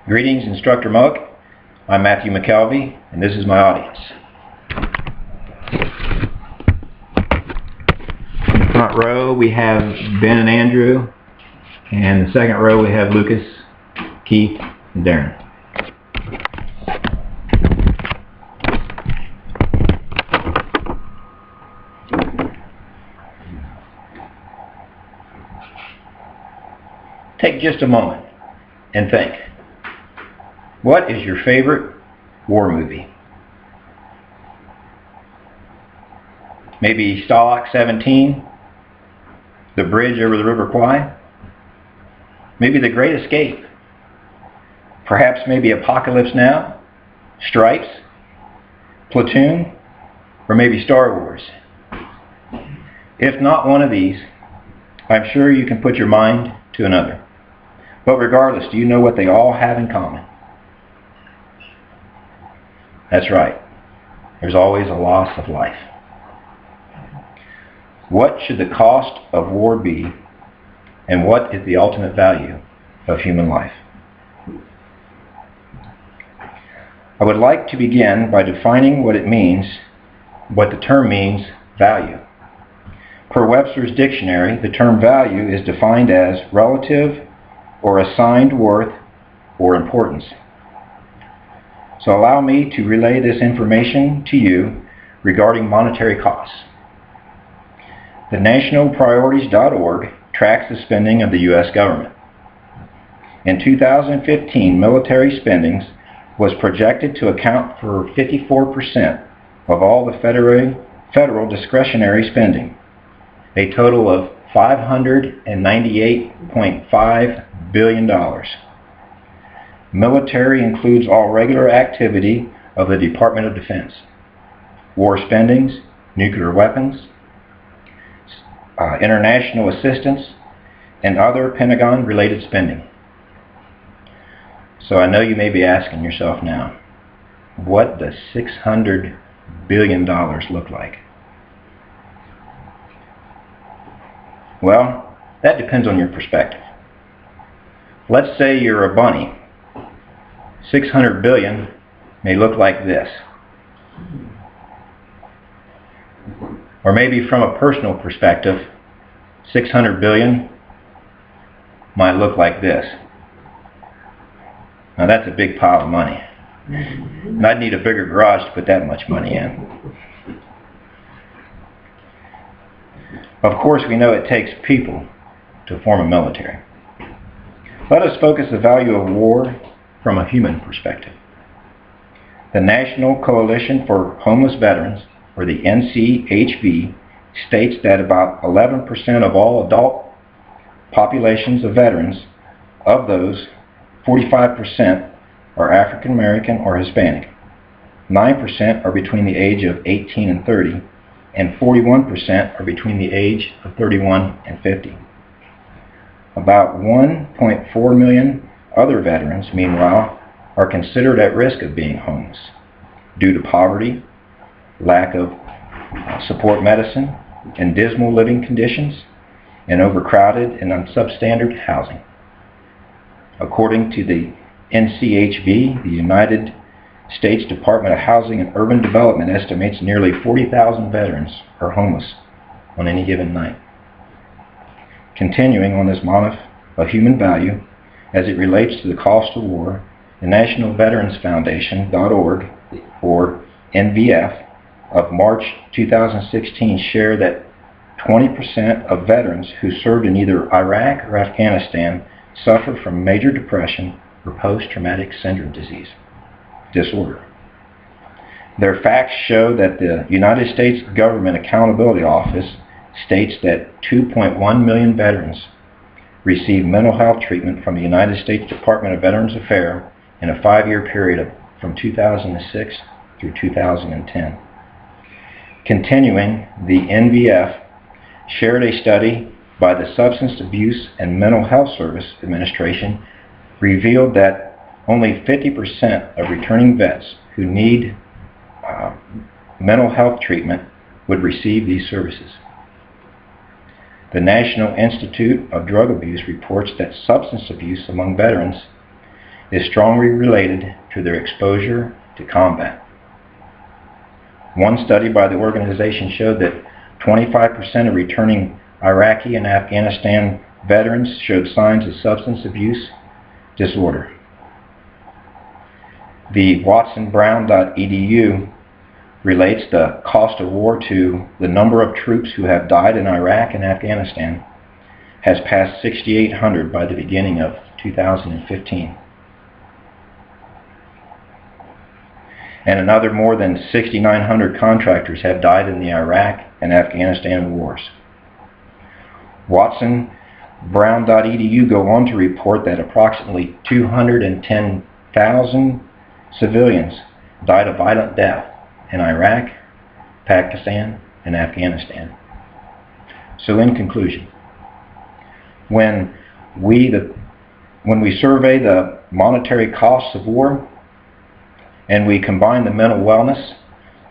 Greetings, Instructor Moak. I'm Matthew McKelvey, and this is my audience. In the front row, we have Ben and Andrew, and in the second row, we have Lucas, Keith, and Darren. Take just a moment and think. What is your favorite war movie? Maybe Stalag 17, The Bridge Over the River Kwai? Maybe The Great Escape? Perhaps maybe Apocalypse Now, Stripes, Platoon, or maybe Star Wars? If not one of these, I'm sure you can put your mind to another. But regardless, do you know what they all have in common? That's right. There's always a loss of life. What should the cost of war be, and what is the ultimate value of human life? I would like to begin by defining what the term means, value. Per Webster's dictionary, the term value is defined as relative or assigned worth or importance. So allow me to relay this information to you regarding monetary costs. The nationalpriorities.org tracks the spending of the U.S. government. In 2015, military spending was projected to account for 54% of all the federal discretionary spending, a total of $598.5 billion. Military includes all regular activity of the Department of Defense, war spendings, nuclear weapons, international assistance, and other Pentagon-related spending. So I know you may be asking yourself now, what does $600 billion look like? Well, that depends on your perspective. Let's say you're a bunny. 600 billion may look like this. Or maybe from a personal perspective, 600 billion might look like this. Now that's a big pile of money. And I'd need a bigger garage to put that much money in. Of course, we know it takes people to form a military. Let us focus the value of war from a human perspective. The National Coalition for Homeless Veterans, or the NCHV, states that about 11% of all adult populations of veterans, of those, 45% are African American or Hispanic, 9% are between the age of 18 and 30, and 41% are between the age of 31 and 50. About 1.4 million other veterans, meanwhile, are considered at risk of being homeless due to poverty, lack of support medicine, and dismal living conditions, and overcrowded and substandard housing. According to the NCHV, the United States Department of Housing and Urban Development estimates nearly 40,000 veterans are homeless on any given night. Continuing on this monolith of human value, as it relates to the cost of war, the National Veterans Foundation.org, or NVF, of March 2016 share that 20% of veterans who served in either Iraq or Afghanistan suffer from major depression or post-traumatic syndrome disorder. Their facts show that the United States Government Accountability Office states that 2.1 million veterans received mental health treatment from the United States Department of Veterans Affairs in a 5-year period from 2006 through 2010. Continuing, the NVF shared a study by the Substance Abuse and Mental Health Service Administration revealed that only 50% of returning vets who need mental health treatment would receive these services. The National Institute of Drug Abuse reports that substance abuse among veterans is strongly related to their exposure to combat. One study by the organization showed that 25% of returning Iraqi and Afghanistan veterans showed signs of substance abuse disorder. The watsonbrown.edu relates the cost of war to the number of troops who have died in Iraq and Afghanistan has passed 6,800 by the beginning of 2015. And another more than 6,900 contractors have died in the Iraq and Afghanistan wars. watsonbrown.edu go on to report that approximately 210,000 civilians died a violent death in Iraq, Pakistan, and Afghanistan. So in conclusion, when we survey the monetary costs of war and we combine the mental wellness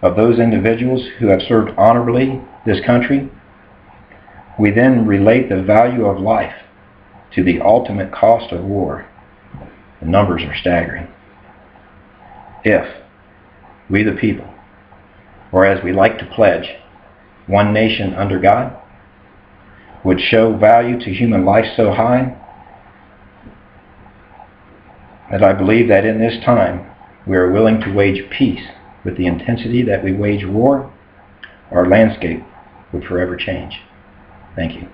of those individuals who have served honorably this country, we then relate the value of life to the ultimate cost of war. The numbers are staggering. If we the people, or as we like to pledge, one nation under God, would show value to human life so high that I believe that in this time we are willing to wage peace with the intensity that we wage war, our landscape would forever change. Thank you.